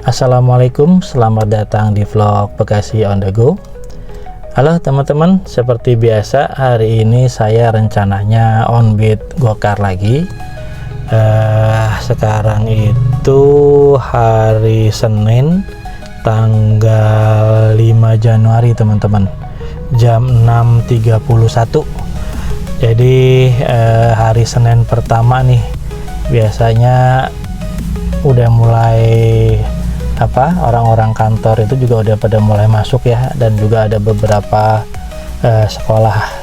Assalamualaikum, selamat datang di vlog Bekasi on the go. Halo teman-teman, seperti biasa hari ini saya rencananya on beat gokar lagi. Sekarang itu hari Senin tanggal 5 Januari teman-teman, jam 6.31. Jadi hari Senin pertama nih, biasanya udah mulai orang-orang kantor itu juga udah pada mulai masuk ya, dan juga ada beberapa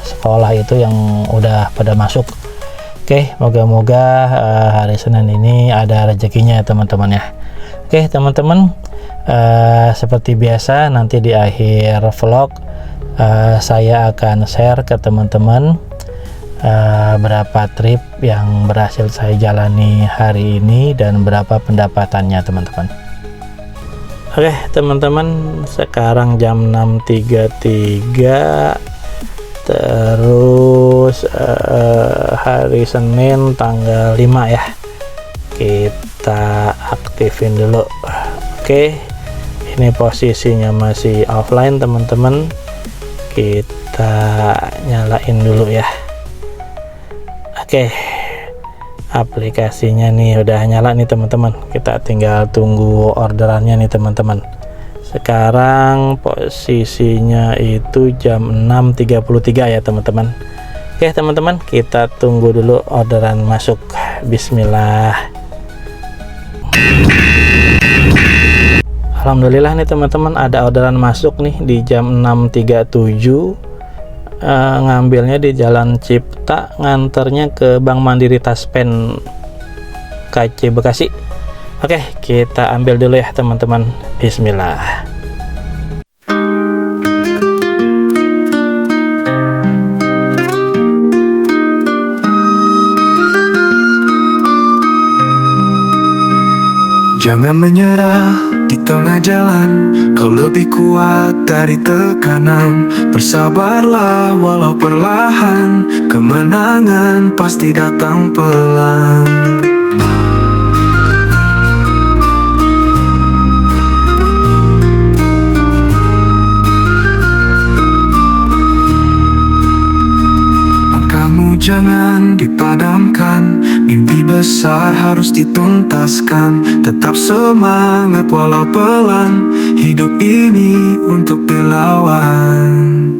sekolah itu yang udah pada masuk. Oke, moga-moga hari Senin ini ada rezekinya ya teman-teman ya. Oke teman-teman, seperti biasa nanti di akhir vlog saya akan share ke teman-teman berapa trip yang berhasil saya jalani hari ini dan berapa pendapatannya teman-teman. Oke teman-teman, sekarang jam 6.33, terus hari Senin tanggal 5 ya, kita aktifin dulu. Oke, ini posisinya masih offline teman-teman, kita nyalain dulu ya. Oke, aplikasinya nih udah nyala nih teman-teman, kita tinggal tunggu orderannya nih teman-teman. Sekarang posisinya itu jam 6.33 ya teman-teman. Oke teman-teman, kita tunggu dulu orderan masuk. Bismillah. Alhamdulillah nih teman-teman, ada orderan masuk nih di jam 6.37. Ngambilnya di Jalan Cipta, nganternya ke Bank Mandiri Taspen KC Bekasi. Oke, kita ambil dulu ya teman-teman. Bismillah. Jangan menyerah di tengah jalan, kau lebih kuat dari tekanan. Bersabarlah walau perlahan, kemenangan pasti datang pelan. Jangan dipadamkan, mimpi besar harus dituntaskan. Tetap semangat walau pelan, hidup ini untuk dilawan.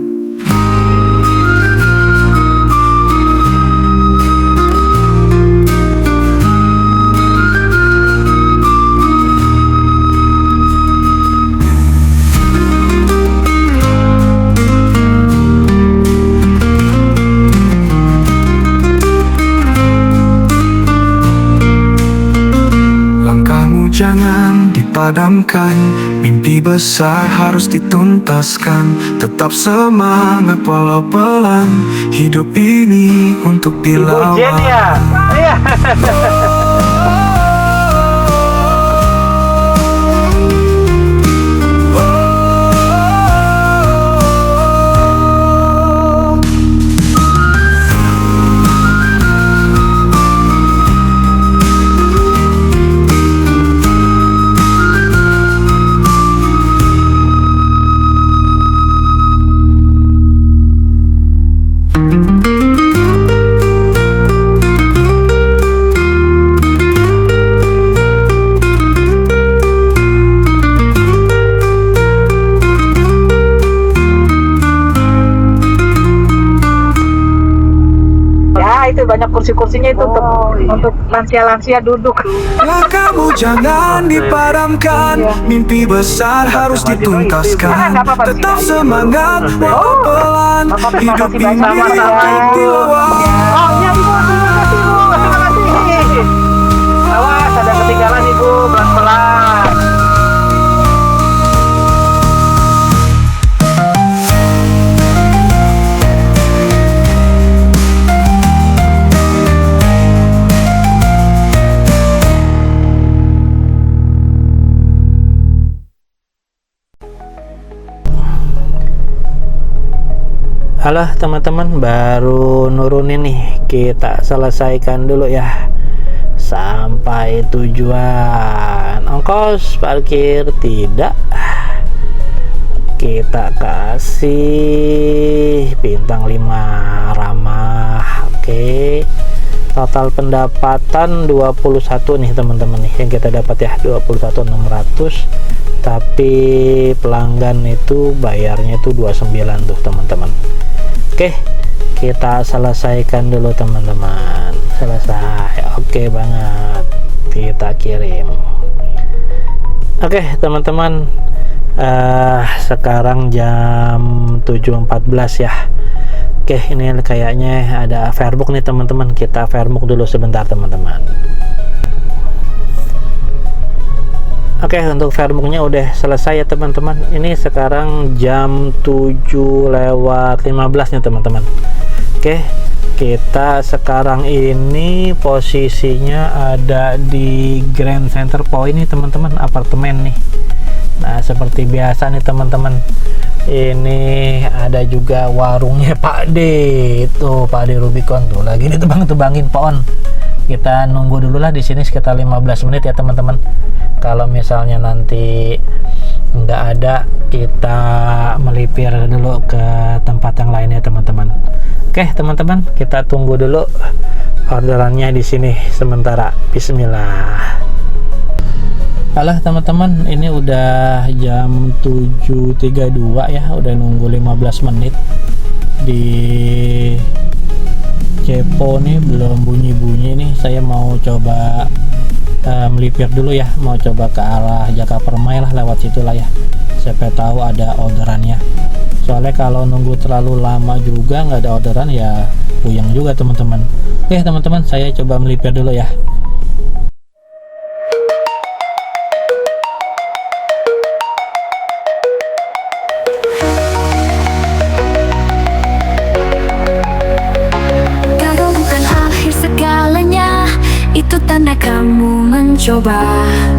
Jangan dipadamkan, mimpi besar harus dituntaskan. Tetap semangat walau pelan, hidup ini untuk dilawan. Hujan ya? Iya. Itu banyak kursi-kursinya itu untuk lansia-lansia duduk. Langkahmu jangan dipadamkan, mimpi besar harus dituntaskan. Tetap semangat walau pelan, hidup ini untuk dilawan. Terima kasih. Awas, ada ketinggalan ibu, pelan-pelan. Halo teman-teman, baru nurunin nih, kita selesaikan dulu ya sampai tujuan. Ongkos parkir tidak, kita kasih bintang 5 ramah. Oke, total pendapatan 21 nih teman-teman nih yang kita dapat ya, 21.600, tapi pelanggan itu bayarnya itu 29 tuh teman-teman. Oke, kita selesaikan dulu teman-teman. Selesai, oke banget, kita kirim. Oke teman-teman, sekarang jam 7.14 ya. Oke, ini kayaknya ada Fairbook nih teman-teman, kita Fairbook dulu sebentar teman-teman. Oke, untuk Fairbooknya udah selesai ya teman-teman. Ini sekarang jam 7:15 nih teman-teman. Oke, kita sekarang ini posisinya ada di Grand Center Point nih teman-teman, apartemen nih. Nah, seperti biasa nih teman-teman, ini ada juga warungnya Pak D. Itu Pak D Rubicon tuh lagi ditebang-tebangin pohon. Kita nunggu dulu lah di sini sekitar 15 menit ya teman-teman. Kalau misalnya nanti nggak ada, kita melipir dulu ke tempat yang lainnya teman-teman. Oke teman-teman, kita tunggu dulu orderannya di sini sementara. Bismillah. Halo teman-teman, ini udah jam 7.32 ya, udah nunggu 15 menit di Cepo nih, belum bunyi-bunyi nih. Saya mau coba melipir dulu ya, mau coba ke arah Jaka Permai lah, lewat situ lah ya, siapa tahu ada orderannya. Soalnya kalau nunggu terlalu lama juga nggak ada orderan ya puyeng juga teman-teman. Oke teman-teman, saya coba melipir dulu ya. Tanda kamu mencoba,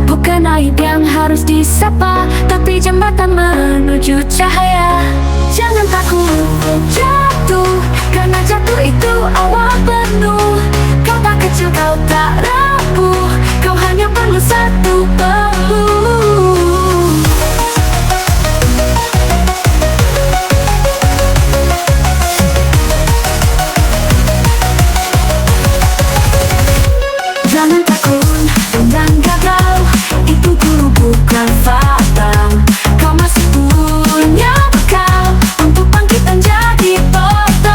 bukan aib yang harus disapa, tapi jembatan menuju cahaya. Jangan takut jatuh, karena jatuh itu awal penuh. Kau tak kecil, kau tak rapuh, kau hanya perlu satu peluk. Jangan takut dengan gagal, itu dulu bukan fatal. Kau masih punya bekal untuk bangkit dan jadi total.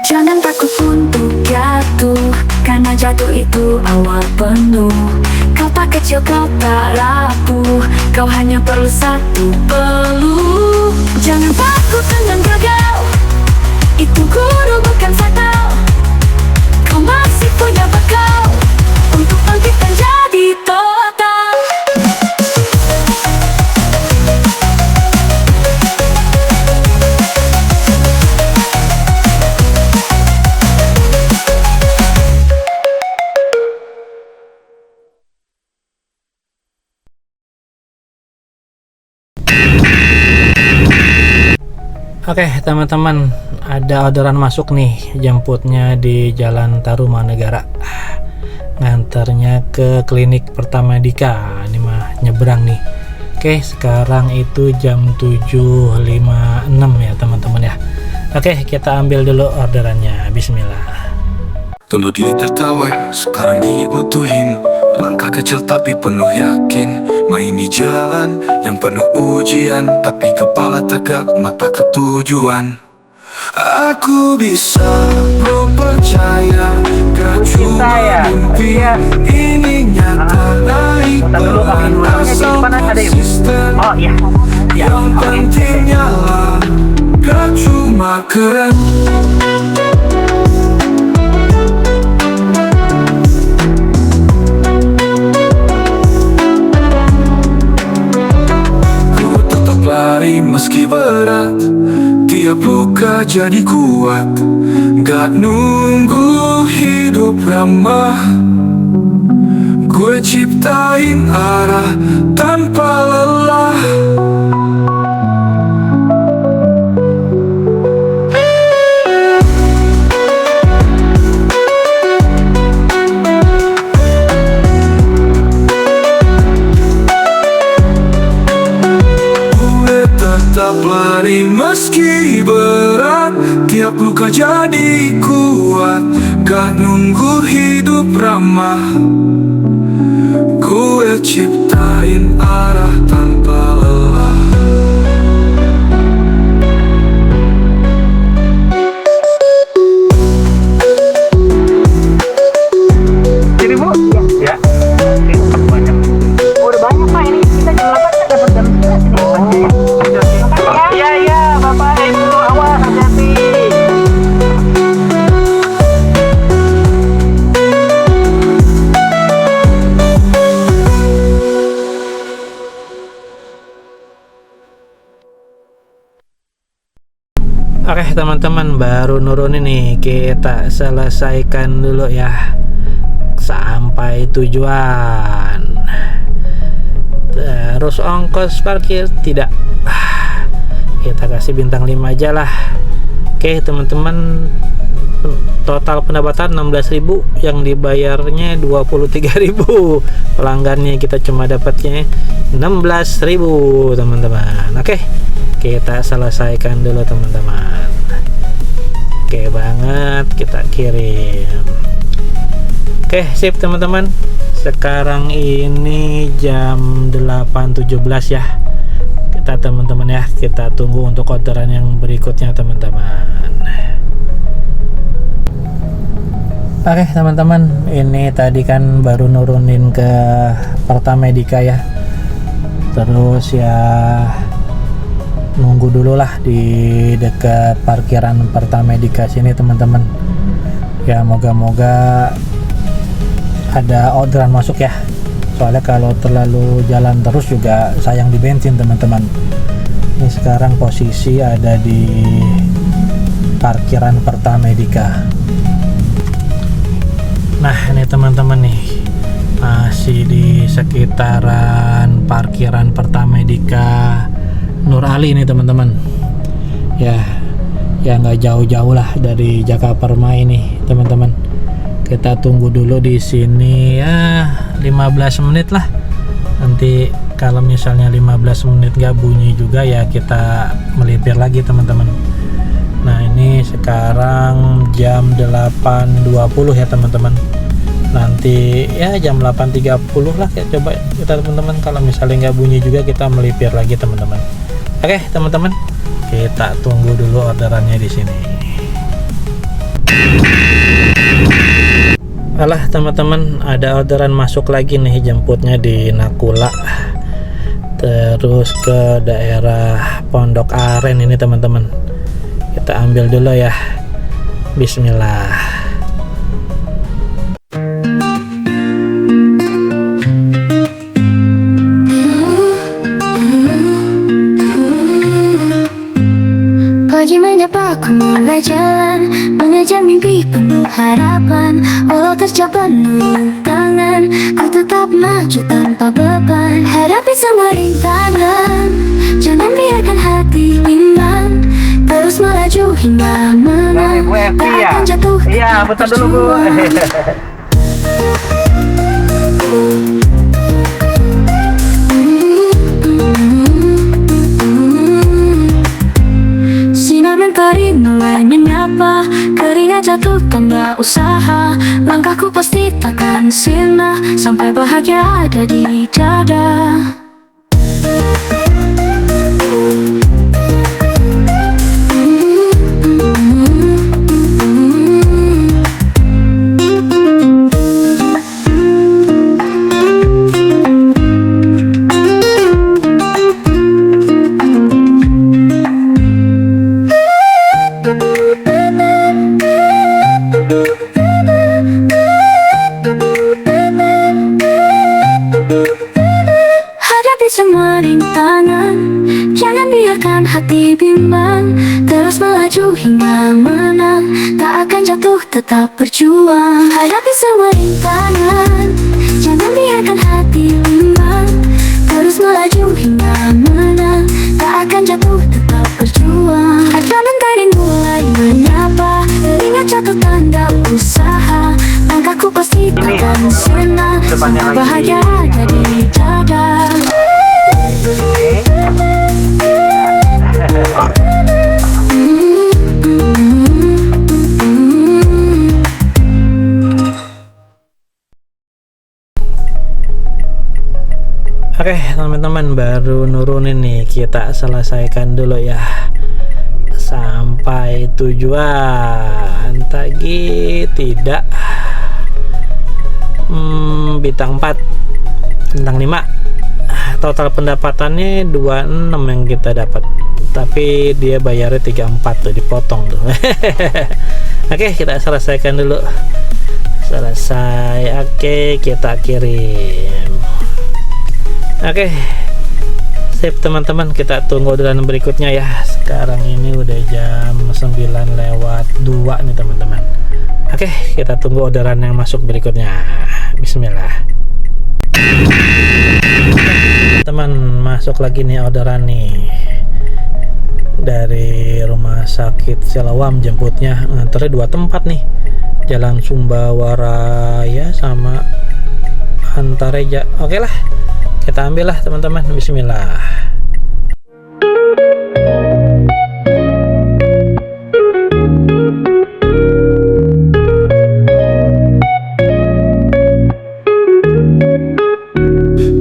Jangan takut untuk jatuh, karena jatuh itu awal penuh. Kau tak kecil, kau tak rapuh, kau hanya perlu satu peluk. Jangan takut dengan gagal, itu guru bukan fatal. Kau masih punya bekal untuk bangkit dan jadi total. Oke teman-teman, ada orderan masuk nih, jemputnya di Jalan Tarumanegara, nganternya ke klinik Pertama Dika. Ini mah nyebrang nih. Oke, sekarang itu jam 7.56 ya teman-teman ya. Oke, kita ambil dulu orderannya. Bismillah. Tunduk diri tertawa, sekarang dibutuhin. Langkah kecil tapi penuh yakin. Maini jalan yang penuh ujian, tapi kepala tegak, mata ketujuan. Aku bisa, ku percaya, gak cuma mimpi. Ini nyata, naik pelan, asal konsisten. Yang penting nyala, gak cuma keren. jadi kuat, gak nunggu hidup ramah. Gue ciptain arah tanpa lelah. Gue tetap lari meski berat, tiap luka jadi kuat, gak nunggu hidup ramah. Gue ciptain arah tanpa lelah. Jadi Bu? Ya. Banyak. Udah banyak Pak, ini kita jam 8 kan dapat jam 11 ini. Makasih ya. Iya iya, Bapak Ibu, awas hati-hati. Oke teman-teman, baru nurunin nih, kita selesaikan dulu ya sampai tujuan. Terus ongkos parkir tidak, kita kasih bintang 5 aja lah. Oke teman-teman, total pendapatan 16.000, yang dibayarnya 23.000. Pelanggannya kita cuma dapatnya 16.000 teman-teman. Oke, kita selesaikan dulu teman-teman. Oke banget, kita kirim. Oke sip teman-teman, sekarang ini jam 8.17 ya. Kita teman-teman ya, kita tunggu untuk orderan yang berikutnya teman-teman. Oke teman-teman, ini tadi kan baru nurunin ke Pertamedika ya. Terus ya nunggu dulu lah di dekat parkiran Pertamedika sini teman-teman. Ya moga-moga ada orderan masuk ya. Soalnya kalau terlalu jalan terus juga sayang di bensin teman-teman. Ini sekarang posisi ada di parkiran Pertamedika. Nah ini teman-teman nih, masih di sekitaran parkiran Pertamedika Nur Ali ini teman-teman. Ya nggak jauh-jauh lah dari Jakaperma ini teman-teman. Kita tunggu dulu di sini ya 15 menit lah. Nanti kalau misalnya 15 menit nggak bunyi juga ya kita melipir lagi teman-teman. Nah ini sekarang jam 8.20 ya teman-teman. Nanti ya jam 8.30 lah ya, coba kita teman-teman, kalau misalnya nggak bunyi juga kita melipir lagi teman-teman. Oke teman-teman, kita tunggu dulu orderannya di sini. Alah teman-teman, ada orderan masuk lagi nih, jemputnya di Nakula, terus ke daerah Pondok Aren ini teman-teman. Kita ambil dulu ya, bismillah. Pagi menyapaku mulai jalan, mengejar mimpi penuh harapan. Walau terjauh penuh tangan, ku tetap maju tanpa beban. Hadapi semua rintangan, jangan biarkan hati bimbang. Terus melaju hingga menang, tak akan jatuh. Iya, bentar dulu Bu. Sinar mentari mulai menyapa, keringat jatuh tanda usaha. Langkahku pasti takkan sirna, sampai bahagia ada di dada. Hadapi semua rintangan, jangan biarkan hati bimbang. Terus melaju maju hingga menang, tak akan jatuh tetap berjuang. Hadapi semua rintangan, jangan biarkan hati lemah. Terus melaju hingga menang, tak akan jatuh tetap berjuang. Harta mentari mulai menyapa, teringat jatuh tanda usaha. Langkahku pasti takkan senang, semua bahagia ada di dada. Oke teman-teman, baru nurunin nih, kita selesaikan dulu ya sampai tujuan. Tagi tidak bintang 4, bintang 5. Total pendapatannya 26 yang kita dapat, tapi dia bayarnya 34 tuh, dipotong tuh. Oke, kita selesaikan dulu. Selesai. Oke, kita kirim. Oke, sip teman-teman, kita tunggu orderan berikutnya ya. Sekarang ini udah jam 9:02 nih teman-teman. Oke, kita tunggu orderan yang masuk berikutnya. Bismillah. Teman, masuk lagi nih orderan nih dari Rumah Sakit Silawam. Jemputnya nganternya 2 tempat nih, Jalan Sumbawaraya sama Antareja. Oke lah, kita ambil lah teman-teman. Bismillah.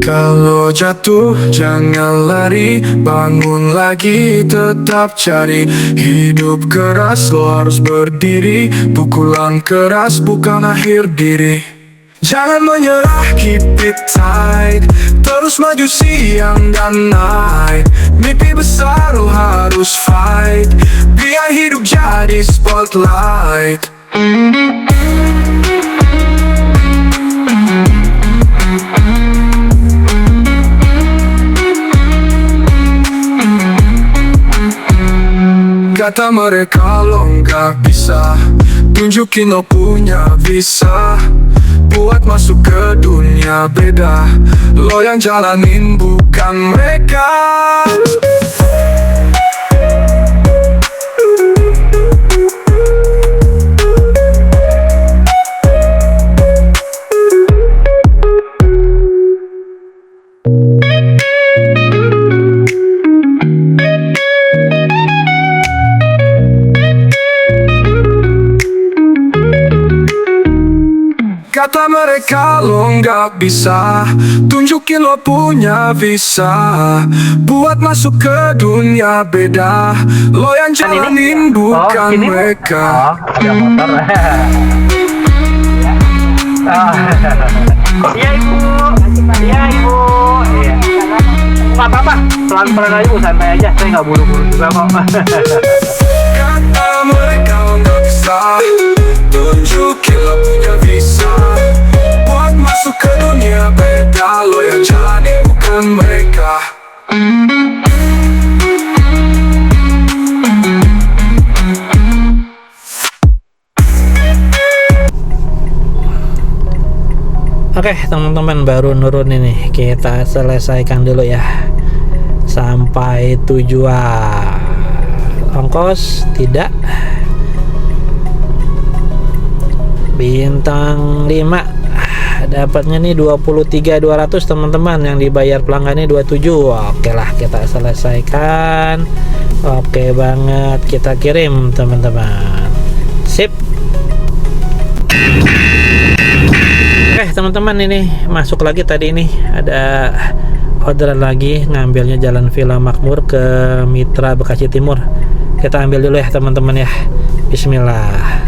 Kalau jatuh jangan lari, bangun lagi tetap cari. Hidup keras lo harus berdiri, pukulan keras bukan akhir diri. Jangan menyerah, keep it tight, terus maju siang dan night. Mimpi besar lo harus fight, biar hidup jadi spotlight. Kata mereka lo nggak bisa, tunjukin lo punya visa. Buat masuk ke dunia beda, lo yang jalanin bukan mereka. Kata mereka lo nggak bisa, tunjukin lo punya visa. Buat masuk ke dunia beda, lo yang jalanin bukan mereka. Ada motor. Iya ibu, iya ibu. Iya. Nggak apa-apa, pelan-pelan aja ibu, santai aja. Saya nggak buru-buru juga kok. Kata mereka lo nggak bisa, tunjukin lo punya visa. Buat masuk ke dunia beda, lo yang jalanin bukan mereka. Oke teman-teman, baru nurun ini, kita selesaikan dulu ya sampai tujuan. Ongkos tidak, bintang 5, dapatnya nih 23.200 teman-teman, yang dibayar pelanggannya 27. Oke lah, kita selesaikan. Oke banget, kita kirim teman-teman. Sip. Oke teman-teman, ini masuk lagi. Tadi ini ada orderan lagi, ngambilnya Jalan Villa Makmur ke Mitra Bekasi Timur. Kita ambil dulu ya teman-teman ya. Bismillah.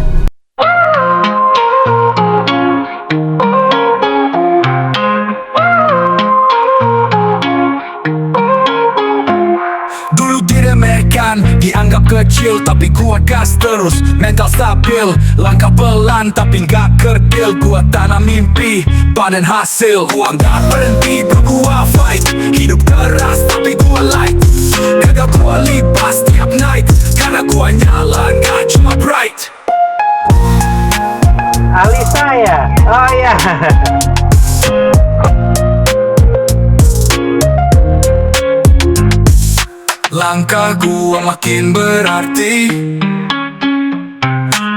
Dianggap kecil tapi gua gas terus, mental stabil, langkah pelan tapi nggak kerdil. Gua tanam mimpi, panen hasil. Gua nggak berhenti, gua fight. Hidup keras tapi gua light. Gagal gua libas tiap night, karena gua nyala gak cuma bright. Alisa ya? Oh iya. Langkah gua makin berarti,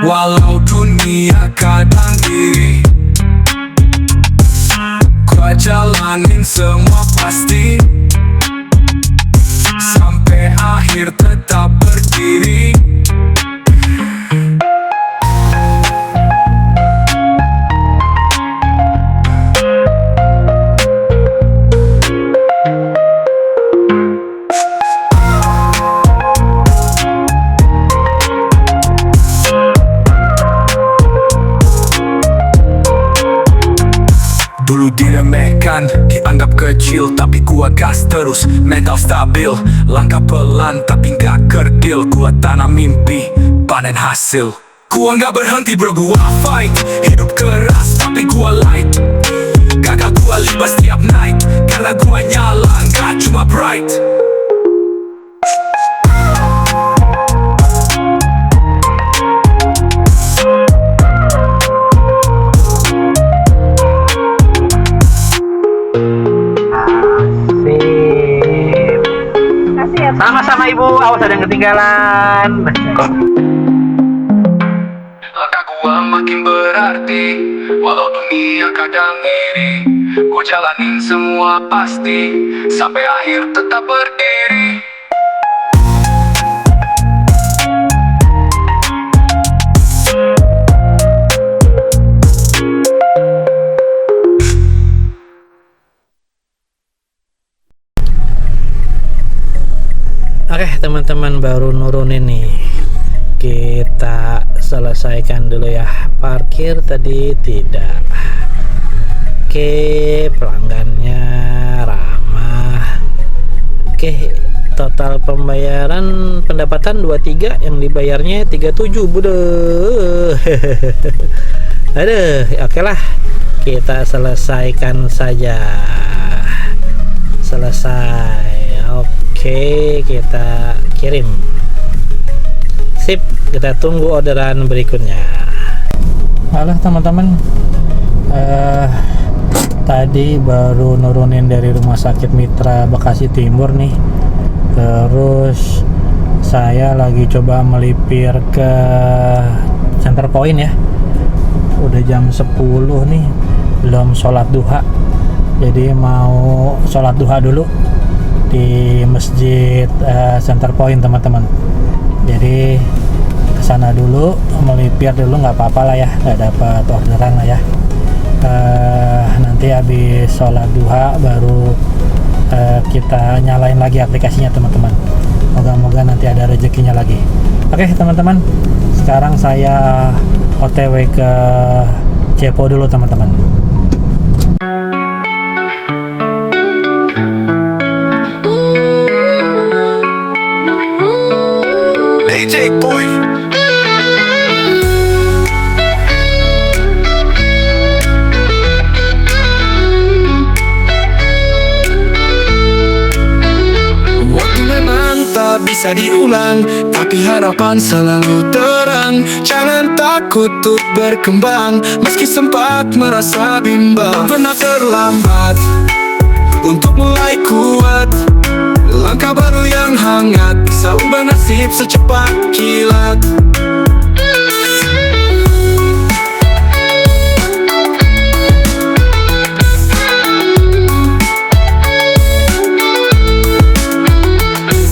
walau dunia kadang iri. Gua jalanin semua pasti, sampai akhir tetap berdiri. Dulu diremehkan, dianggap kecil, tapi gua gas terus, mental stabil. Langkah pelan tapi gak kerdil, gua tanam mimpi, panen hasil. Gua gak berhenti bro, gua fight. Hidup keras tapi gua light. Gagal gua libas tiap night, karena gua nyala gak cuma bright. Sama-sama ibu, awas ada yang ketinggalan. Langkah gua makin berarti, walau dunia kadang iri. Gua jalanin semua pasti, sampai akhir tetap berdiri. Oke teman-teman, baru nurunin nih, kita selesaikan dulu ya. Parkir tadi tidak. Oke, pelanggannya ramah. Oke, total pembayaran pendapatan 23, yang dibayarnya 37. Buduh. Aduh, oke lah, kita selesaikan saja. Selesai. Oke, kita kirim. Sip, kita tunggu orderan berikutnya. Halo teman-teman, tadi baru nurunin dari Rumah Sakit Mitra Bekasi Timur nih. Terus saya lagi coba melipir ke Center Point ya. Udah jam 10 nih, belum sholat duha. Jadi mau sholat duha dulu di masjid Center Point teman-teman. Jadi kesana dulu, melipir dulu, nggak apa-apa lah ya, nggak dapat orderan lah ya. Nanti habis sholat duha baru kita nyalain lagi aplikasinya teman-teman. Moga-moga nanti ada rezekinya lagi. Oke teman-teman, sekarang saya OTW ke Cepo dulu teman-teman. DJ Boy. Waktu memang tak bisa diulang, tapi harapan selalu terang. Jangan takut untuk berkembang, meski sempat merasa bimbang. Tak pernah terlambat untuk mulai kuat. Langkah baru yang hangat bisa ubah nasib secepat kilat.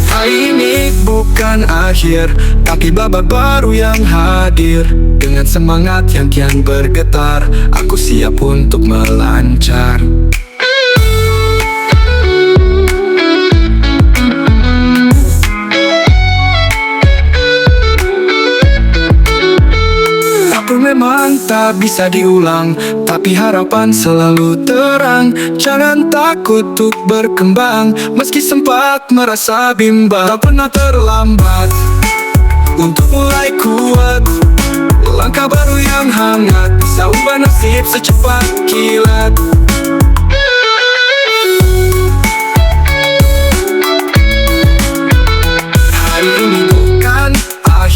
Hari ini bukan akhir, tapi babak baru yang hadir. Dengan semangat yang kian bergetar, aku siap untuk melancar. Memang tak bisa diulang, tapi harapan selalu terang. Jangan takut untuk berkembang, meski sempat merasa bimbang. Tak pernah terlambat untuk mulai kuat. Langkah baru yang hangat bisa ubah nasib secepat kilat.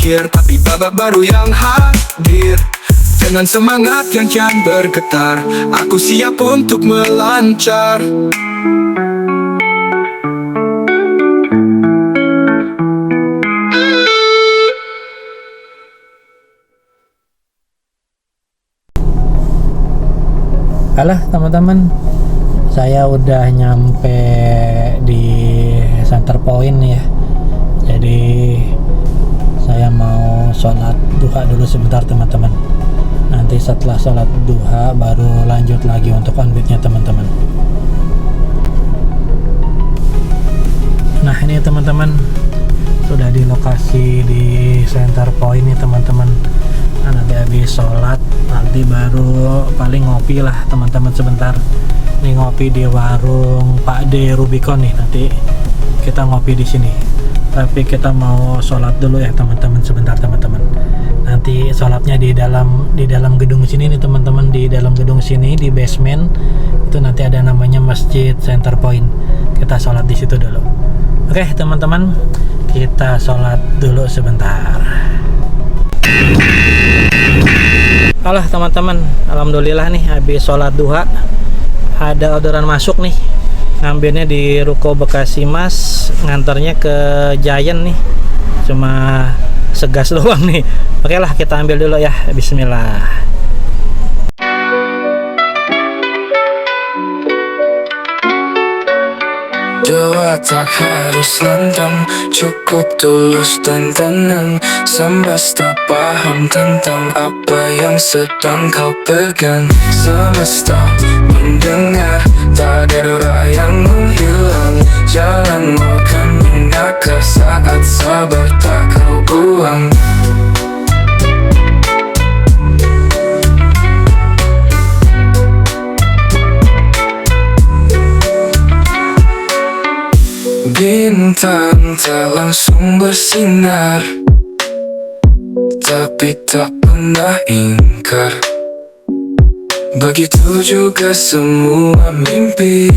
berakhir, tapi babak baru yang hadir. Dengan semangat yang kian bergetar, aku siap untuk melancar. Alah teman-teman, saya udah nyampe di center point ya. Jadi saya mau sholat duha dulu sebentar teman-teman. Nanti setelah sholat duha baru lanjut lagi untuk on-beatnya teman-teman. Nah ini teman-teman, sudah di lokasi di center point nih teman-teman. Nah, nanti habis sholat nanti baru paling ngopi lah teman-teman sebentar. Ini ngopi di warung Pak D Rubicon nih, nanti kita ngopi di sini. Tapi kita mau sholat dulu ya teman-teman sebentar teman-teman. Nanti sholatnya di dalam gedung sini nih teman-teman, di dalam gedung sini di basement itu nanti ada namanya Masjid Center Point. Kita sholat di situ dulu. Oke teman-teman, kita sholat dulu sebentar. Alah teman-teman, alhamdulillah nih habis sholat duha ada orderan masuk nih. Ngambilnya di Ruko Bekasi Mas, ngantarnya ke Giant nih. Cuma segas doang nih. Oke lah, kita ambil dulu ya. Bismillah. Doa tak harus lantang, cukup tulus dan tenang. Semesta paham tentang apa yang sedang kau pegang. Semesta mendengar, tak ada doa yang menghilang. Jalanmu akan menakar saat sabar tak kau buang. Bintang tak langsung bersinar, tapi tak pernah ingkar. Begitu juga semua mimpi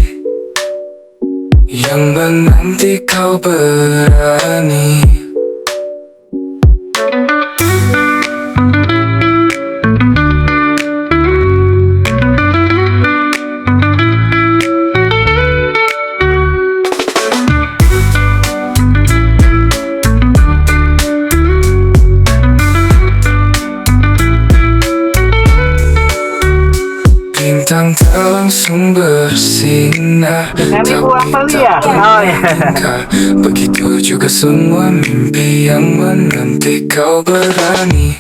yang menanti kau berani. Bintang tak langsung bersinar, tapi tak pernah ingkar. Begitu juga semua mimpi yang menanti kau berani.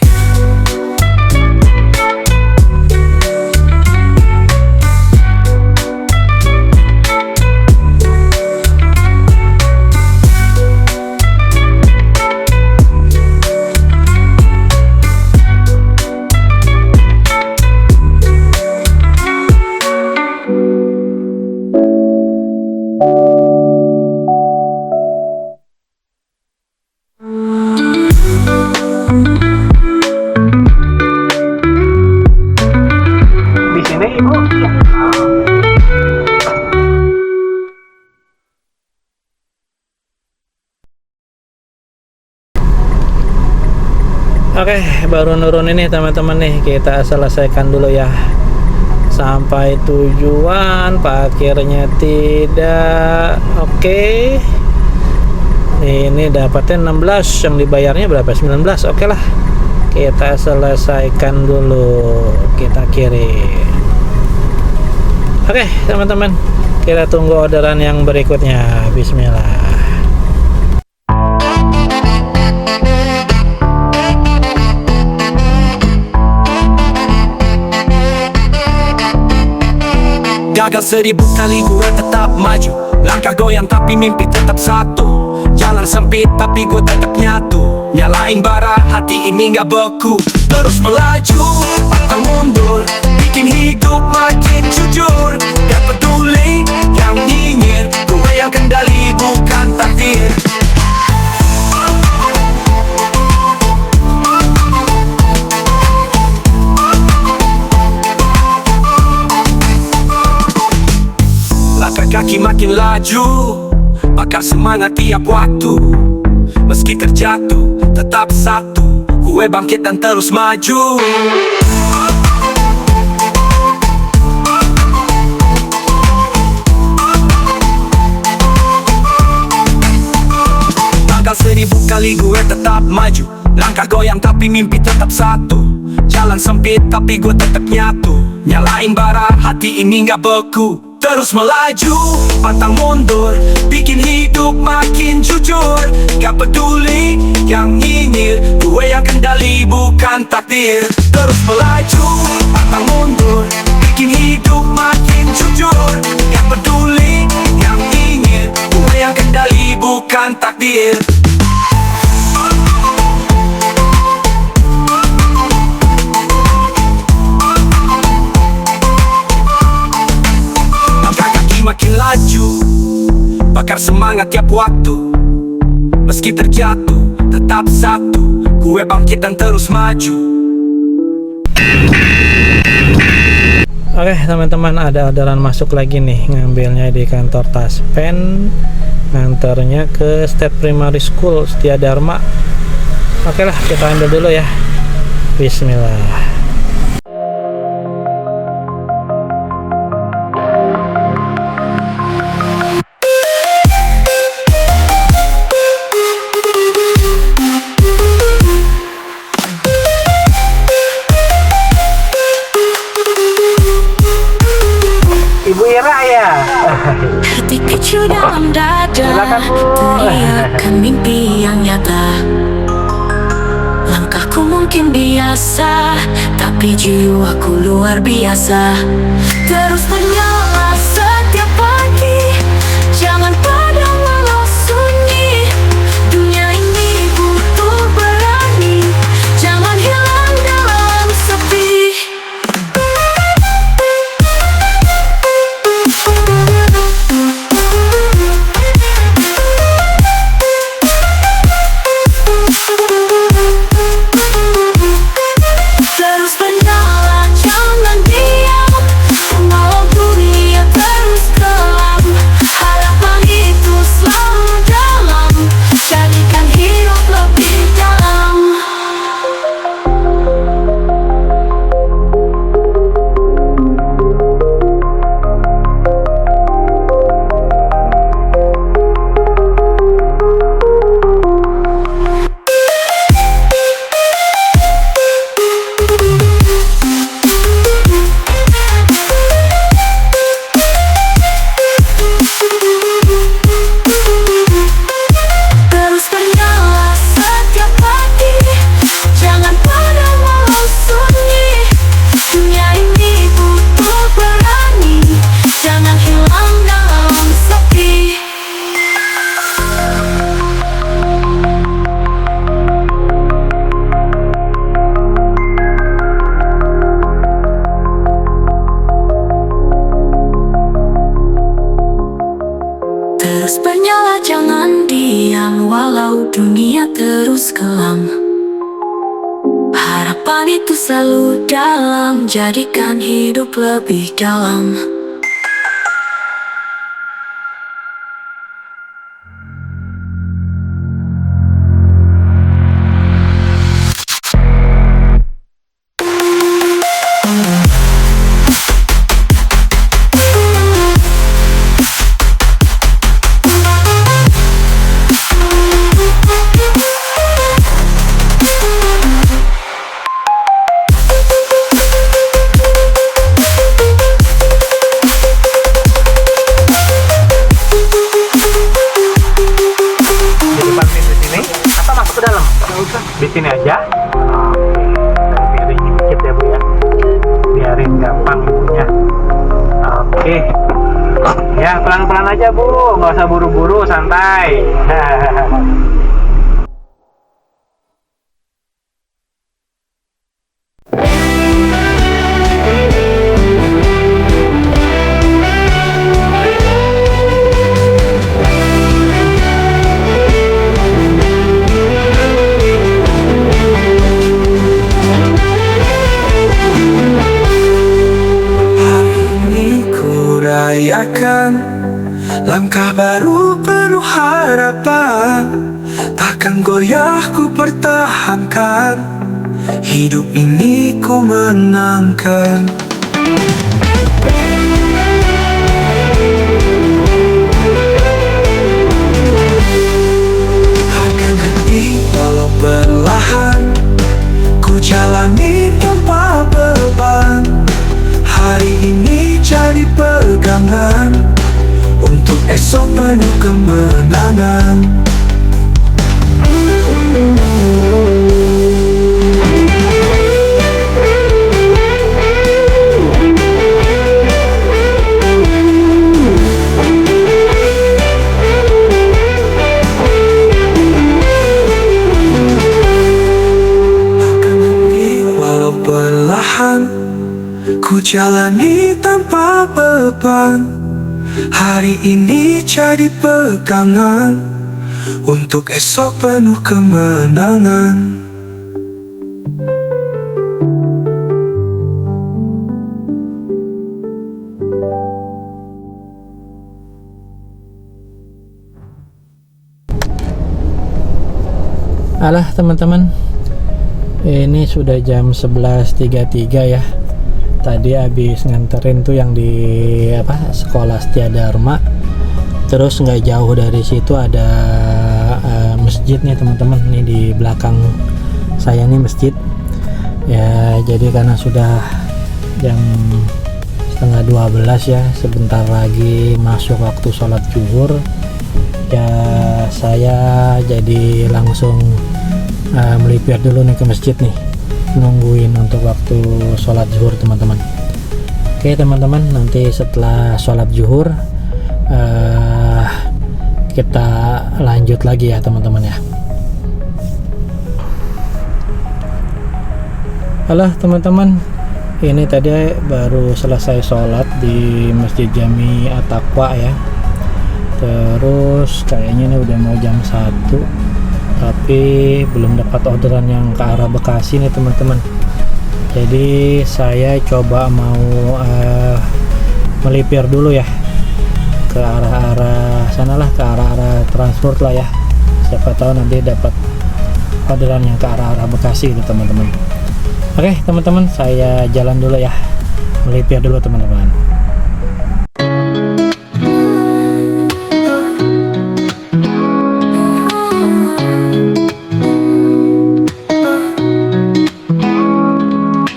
Di sini ibu. Oke, baru nurun ini teman-teman nih. Kita selesaikan dulu ya. Sampai tujuan, parkirnya tidak. Oke. Ini dapatnya 16, yang dibayarnya berapa? 19. Oke lah. Kita selesaikan dulu. Kita kirim. Oke, teman-teman. Kita tunggu orderan yang berikutnya. Bismillah. Gagal 1000 kali gue tetap maju. Langkah goyang tapi mimpi tetap satu. Jalan sempit tapi gue tetap nyatu. Nyalain bara hati ini gak beku. Terus melaju, pantang mundur. Bikin hidup makin jujur. Gak peduli yang nyinyir. Gue yang kendali bukan takdir. Langkah kaki makin laju, bakar semangat tiap waktu. Meski terjatuh, tetap satu. Gue bangkit dan terus maju. Langkah 1000 kali gue tetap maju. Langkah goyang tapi mimpi tetap satu. Jalan sempit tapi gue tetap nyatu. Nyalain bara, hati ini gak beku. Terus melaju, pantang mundur. Bikin hidup makin jujur. Gak peduli yang nyinyir, gue yang kendali bukan takdir. Terus melaju, pantang mundur. Bikin hidup makin jujur. Gak peduli yang nyinyir, gue yang kendali bukan takdir. Makin laju, bakar semangat tiap waktu. Meski terjatuh, tetap satu. Gue bangkit dan terus maju. Oke teman-teman, ada orderan masuk lagi nih. Ngambilnya di kantor Taspen, nganternya ke State Primary School Setia Dharma. Oke lah, kita ambil dulu ya. Bismillah. Ibu Ira ya. Hati picu dalam dada, Silakan, Bu. teriakan mimpi yang nyata. Langkahku mungkin biasa, tapi jiwaku luar biasa. Terus menyala setiap pagi, jangan pada walau sunyi. Dunia ini butuh berani, jangan hilang dalam sepi. Terus menyala, jangan diam, walau dunia terus kelam. Harapan itu selalu dalam, jadikan hidup lebih dalam. Terus menyala setiap pagi, jangan pada walau sunyi. Dunia ini butuh berani, jangan hilang dalam sepi. Terus menyala, jangan diam, walau dunia terus kelam. Harapan itu selalu dalam, jadikan hidup lebih dalam. Di sini aja. Oke, piringnya dikit ya Bu ya. Biarin gampang ibunya. Oke. Ya pelan-pelan aja Bu, nggak usah buru-buru, santai. Rayakan langkah baru penuh harapan. takkan goyah ku pertahankan. Hidup ini ku menangkan. Takkan henti walau perlahan, ku jalani tanpa beban. Hari ini jadi pegangan untuk esok penuh kemenangan. Walau perlahan, ku jalani tanpa beban. Hari ini jadi pegangan untuk esok penuh kemenangan. Alah teman-teman, ini sudah jam 11.33 ya. Tadi habis nganterin tuh yang di sekolah Setia Dharma. Terus nggak jauh dari situ ada masjid nih teman-teman. Nih di belakang saya nih masjid. Ya jadi karena sudah jam setengah 12 ya, sebentar lagi masuk waktu sholat zuhur. Ya saya jadi langsung melipir dulu nih ke masjid nih, nungguin untuk waktu sholat zuhur teman-teman. Oke teman-teman, nanti setelah sholat zuhur kita lanjut lagi ya teman-teman ya. Halo teman-teman, ini tadi baru selesai sholat di Masjid Jami At-Taqwa ya. Terus kayaknya ini udah mau jam 1, tapi belum dapat orderan yang ke arah Bekasi nih teman-teman. Jadi saya coba mau melipir dulu ya ke arah-arah sanalah, ke arah-arah transport lah ya. Siapa tahu nanti dapat orderan yang ke arah-arah Bekasi gitu teman-teman. Oke teman-teman, saya jalan dulu ya, melipir dulu teman-teman.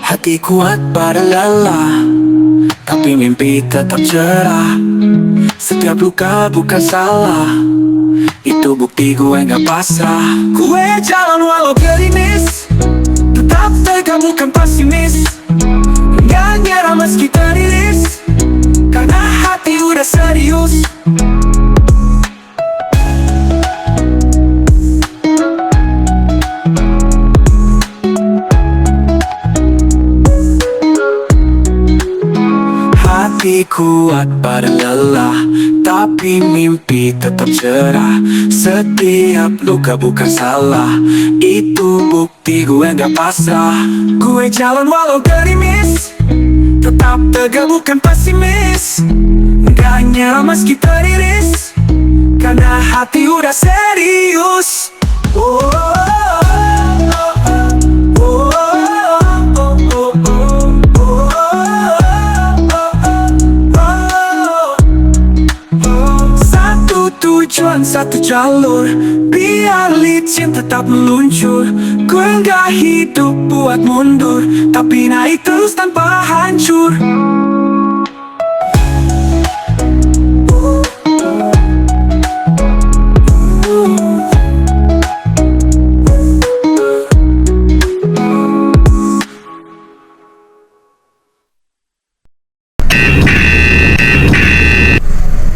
Hati kuat pada lelah, tapi mimpi tetap cerah. Setiap luka bukan salah, itu bukti gue gak pasrah. Gue jalan walau gerimis, tetap tegak bukan pesimis. Gak nyerah meski teriris, karena hati udah serius. Hati kuat pada lelah, tapi mimpi tetap cerah. Setiap luka bukan salah, itu bukti gue gak pasrah. Gue jalan walau gerimis, tetap tegak bukan pesimis. Gak nyerah meski teriris, karena hati udah serius. Tujuan satu jalur, biar licin tetap meluncur. Gue gak hidup buat mundur, tapi naik terus tanpa hancur.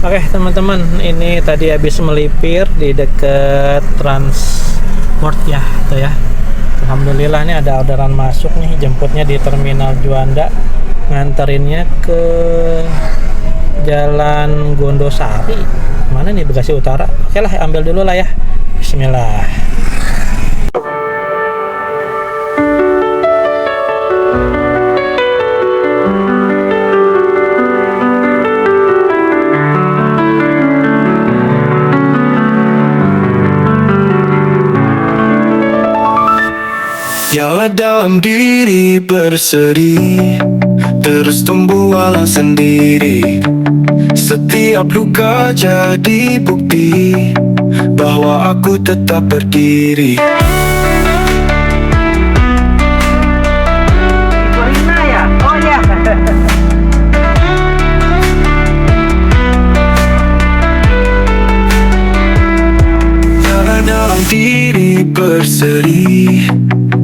Oke teman-teman, ini tadi habis melipir di dekat transport ya, tuh ya. Alhamdulillah nih ada orderan masuk nih, jemputnya di Terminal Juanda, nganterinnya ke Jalan Gondosari. Mana nih, Bekasi Utara. Oke lah, ambil dulu lah ya. Bismillah. Nyala dalam diri berseri, terus tumbuh walau sendiri. Setiap luka jadi bukti bahwa aku tetap berdiri. Ibu Rina ya? Oh ya. Nyala dalam diri berseri,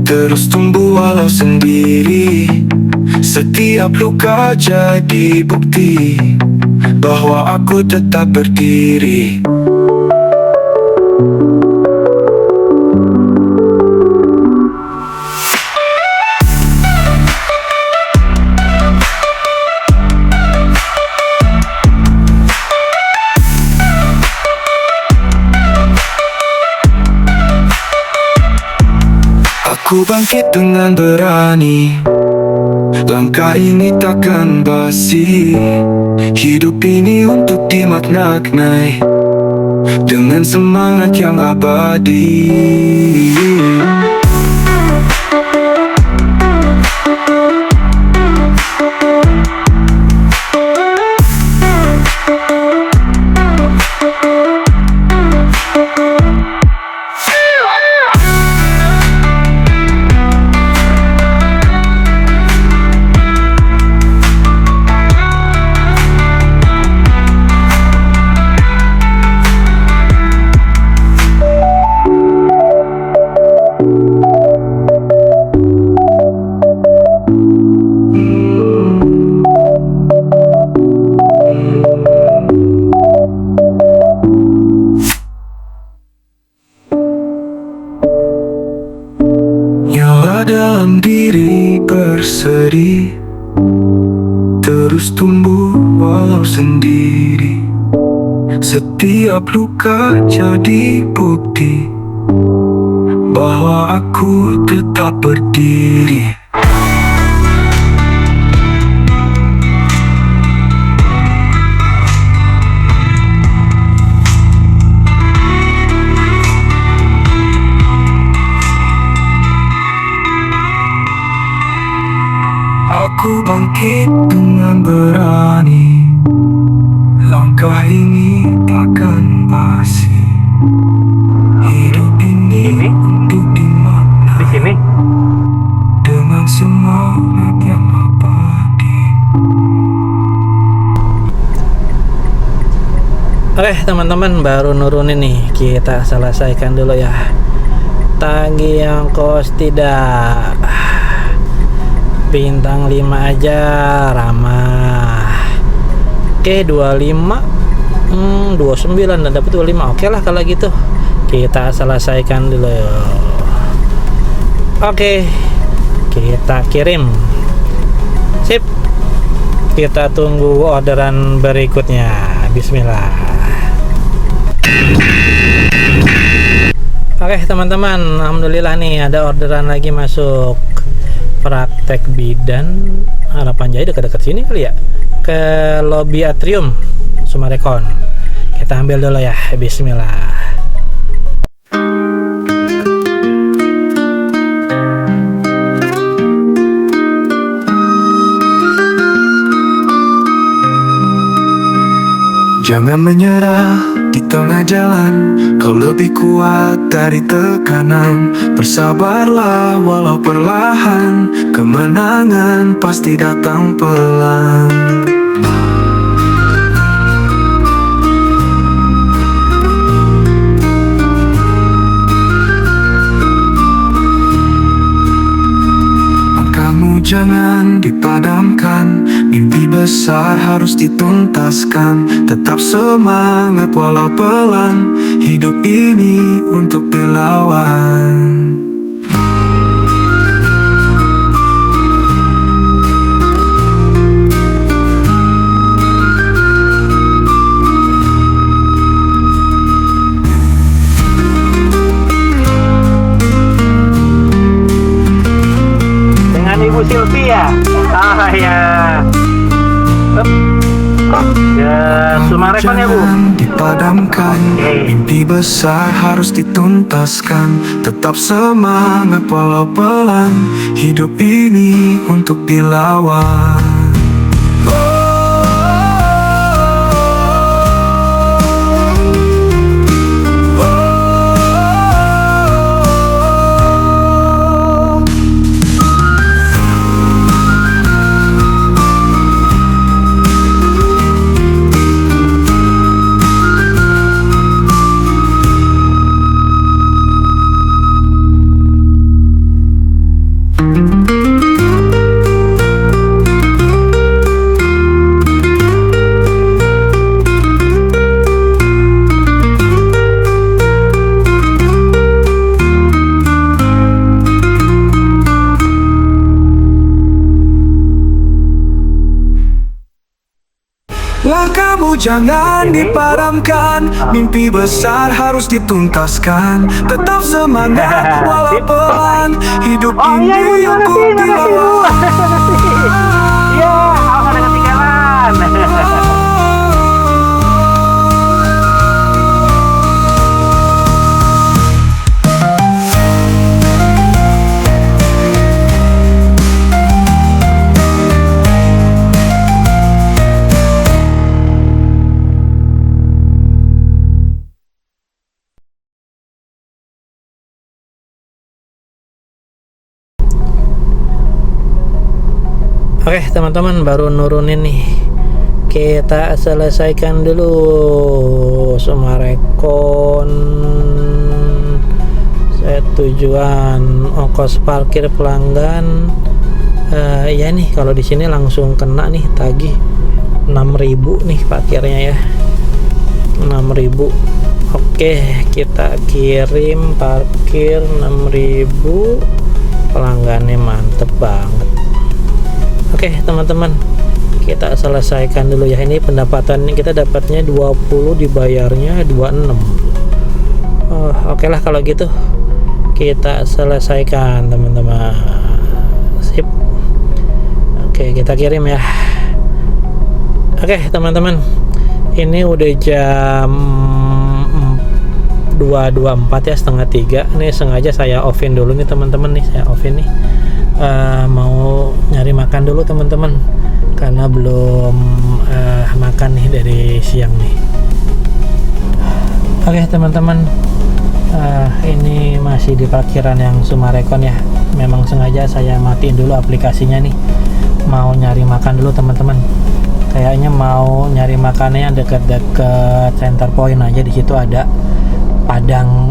terus tumbuh walau sendiri. Setiap luka jadi bukti bahwa aku tetap berdiri. Aku bangkit dengan berani, langkah ini takkan basi. Hidup ini untuk dimaknai dengan semangat yang abadi. Nyala dalam diri berseri, terus tumbuh walau sendiri. Setiap luka jadi bukti bahwa aku tetap berdiri. Aku bangkit dengan berani, langkah ini takkan basi. Hidup ini untuk dimaknai Di sini. dengan semangat yang abadi. Oke teman-teman, baru nurunin nih, kita selesaikan dulu ya. Tagih yang kos tidak, bintang 5 aja ramah. Oke 25 29 dan dapat 25. Oke lah kalau gitu, kita selesaikan dulu. Oke, kita kirim. Sip, kita tunggu orderan berikutnya. Bismillah. Oke teman-teman, alhamdulillah nih ada orderan lagi masuk. Praktek bidan Harapan Jaya dekat-dekat sini kali ya, ke lobi atrium Sumarekon. Kita ambil dulu ya. Bismillah. Jangan menyerah di tengah jalan, kau lebih kuat dari tekanan. Bersabarlah walau perlahan, kemenangan pasti datang pelan. Langkahmu jangan dipadamkan, mimpi besar harus dituntaskan. Tetap semangat walau pelan, hidup ini untuk dilawan. Dengan Ibu Sylvia. Ah ya. Ya, Sumarekon ya Bu. Jangan dipadamkan, mimpi besar harus dituntaskan. Tetap semangat walau pelan, hidup ini untuk dilawan. Langkahmu jangan dipadamkan, mimpi besar harus dituntaskan. Tetap semangat walau pelan, hidup ini untuk dilawan. Iya, awas ada ketinggalan. Oke teman-teman, baru nurunin nih. Kita selesaikan dulu Sumarekon. Set tujuan, ongkos parkir pelanggan. Ya nih, kalau di sini langsung kena nih tagih 6.000 nih parkirnya ya. 6.000. Oke, kita kirim parkir 6.000. Pelanggannya mantep banget. Oke teman-teman, kita selesaikan dulu ya. Ini pendapatan kita dapatnya 20, dibayarnya 26. Oke lah kalau gitu, kita selesaikan teman-teman. Sip. Oke, kita kirim ya. Oke teman-teman, ini udah jam 2.24 ya, setengah 3. Ini sengaja saya offin dulu nih teman-teman nih, saya offin nih. Mau nyari makan dulu teman-teman, karena belum makan nih dari siang nih. Oke teman-teman, ini masih di parkiran yang Sumarekon ya. Memang sengaja saya matiin dulu aplikasinya nih, mau nyari makan dulu teman-teman. Kayaknya mau nyari makannya dekat-dekat Center Point aja. Di situ ada Padang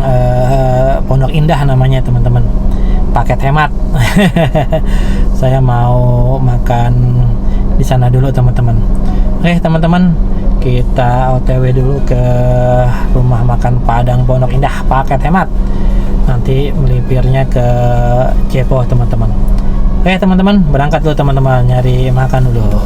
Pondok Indah namanya teman-teman, paket hemat. Saya mau makan di sana dulu teman-teman. Oke teman-teman, kita OTW dulu ke rumah makan Padang Pondok Indah paket hemat. Nanti melipirnya ke Cepo teman-teman. Oke teman-teman, berangkat dulu teman-teman, nyari makan dulu.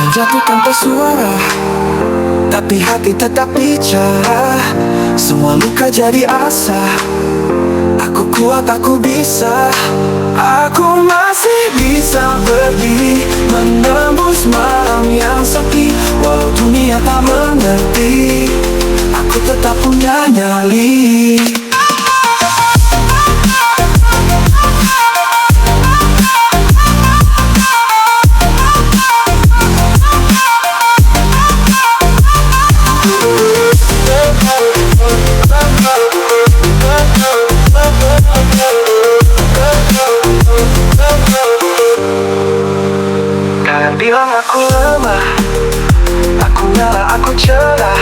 Jatuh tanpa suara, tapi hati tetap bicara. Semua luka jadi asa. Aku kuat, aku bisa. Aku masih bisa berdiri, menembus malam yang sepi. Walau dunia tak mengerti, aku tetap punya nyali. Bilang aku lemah, aku ngalah, aku cerah.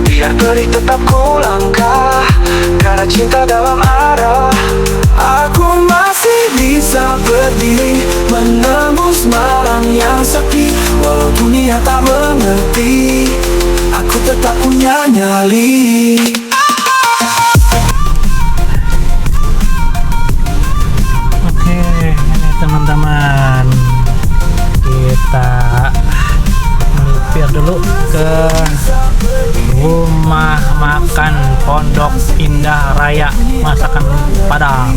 Biar perih tetap ku langkah, karena cinta dalam arah. Aku masih bisa berdiri, menembus malam yang sepi. Walau dunia tak mengerti, aku tetap punya nyali. Oke, ini teman-teman, kita melipir dulu ke rumah makan Pondok Indah Raya masakan Padang.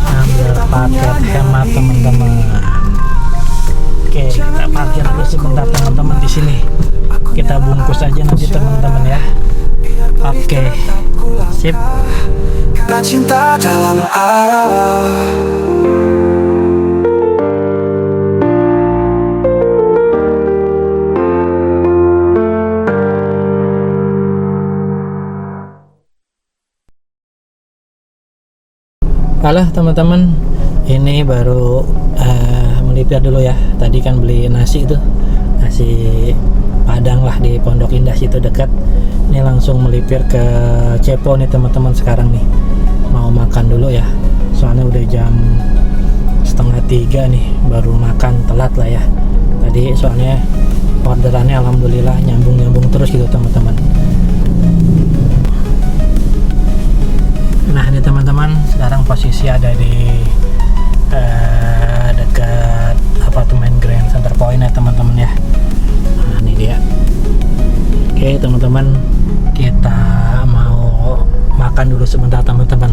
Ambil paket hemat teman-teman. Oke, kita parkir dulu sebentar teman-teman di sini. Kita bungkus aja nanti teman-teman ya. Oke, sip. Karena cinta dalam arah. Halo teman-teman, ini baru melipir dulu ya. Tadi kan beli nasi itu, nasi Padang lah di Pondok Indah situ dekat. Ini langsung melipir ke Cepo nih teman-teman sekarang nih. Mau makan dulu ya, soalnya udah jam 2:30 nih, baru makan telat lah ya. Tadi soalnya orderannya alhamdulillah nyambung terus gitu teman-teman. Nah ini teman-teman, sekarang posisi ada di dekat apartemen Grand Center Point ya teman-teman ya. Nah ini dia. Oke teman-teman, kita mau makan dulu sebentar teman-teman.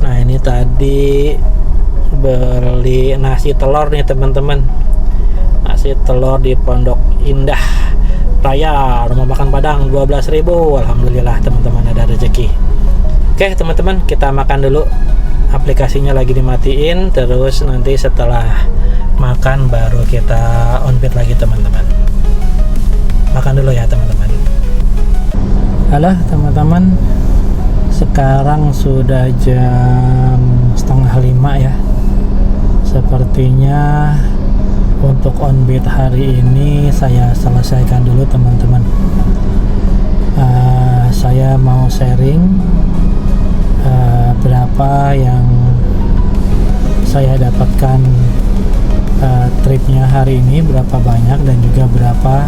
Nah ini tadi beli nasi telur nih teman-teman. Nasi telur di Pondok Indah Raya, rumah makan Padang, 12.000. Alhamdulillah teman-teman, ada rezeki. Oke teman-teman, kita makan dulu. Aplikasinya lagi dimatiin, terus nanti setelah makan baru kita on beat lagi teman-teman. Makan dulu ya teman-teman. Halo teman-teman, sekarang sudah jam 4:30 ya. Sepertinya untuk on beat hari ini saya selesaikan dulu teman-teman. Saya mau sharing berapa yang saya dapatkan tripnya hari ini, berapa banyak, dan juga berapa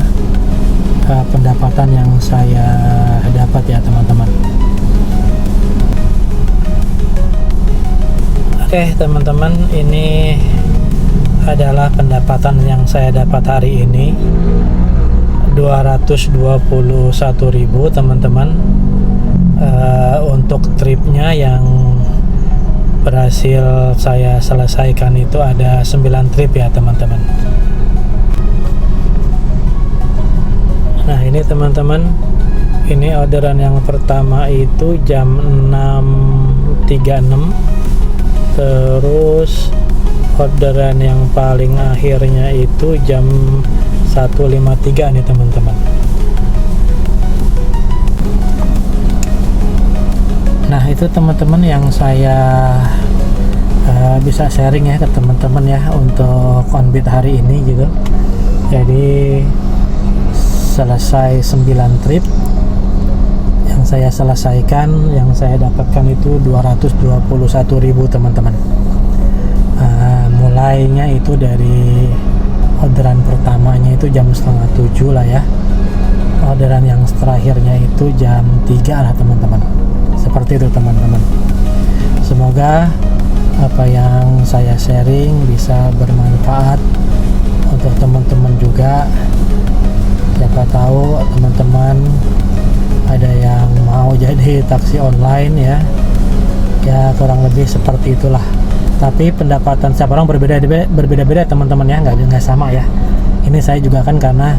pendapatan yang saya dapat ya teman-teman. Oke teman-teman, ini adalah pendapatan yang saya dapat hari ini, 221.000 teman-teman. Untuk tripnya yang berhasil saya selesaikan itu ada 9 trip ya teman-teman. Nah ini teman-teman, ini orderan yang pertama itu jam 6.36, terus orderan yang paling akhirnya itu jam 1.53 nih teman-teman. Nah itu teman-teman yang saya bisa sharing ya ke teman-teman ya untuk on beat hari ini gitu. Jadi selesai 9 trip yang saya selesaikan, yang saya dapatkan itu 221.000 teman-teman. Mulainya itu dari orderan pertamanya itu jam 6:30 lah ya. Orderan yang terakhirnya itu jam 3 lah teman-teman. Seperti itu teman-teman. Semoga apa yang saya sharing bisa bermanfaat untuk teman-teman juga. Siapa tahu teman-teman ada yang mau jadi taksi online ya. Ya kurang lebih seperti itulah. Tapi pendapatan setiap orang berbeda-beda teman-teman ya, nggak sama ya. Ini saya juga kan karena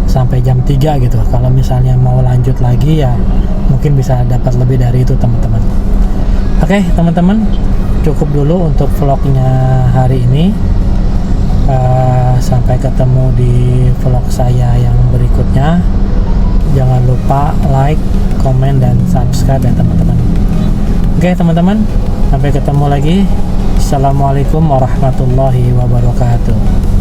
sampai jam 3 gitu. Kalau misalnya mau lanjut lagi ya mungkin bisa dapat lebih dari itu teman-teman. Oke teman-teman, cukup dulu untuk vlognya hari ini. Sampai ketemu di vlog saya yang berikutnya. Jangan lupa like, komen, dan subscribe ya teman-teman. Oke teman-teman, sampai ketemu lagi. Assalamualaikum warahmatullahi wabarakatuh.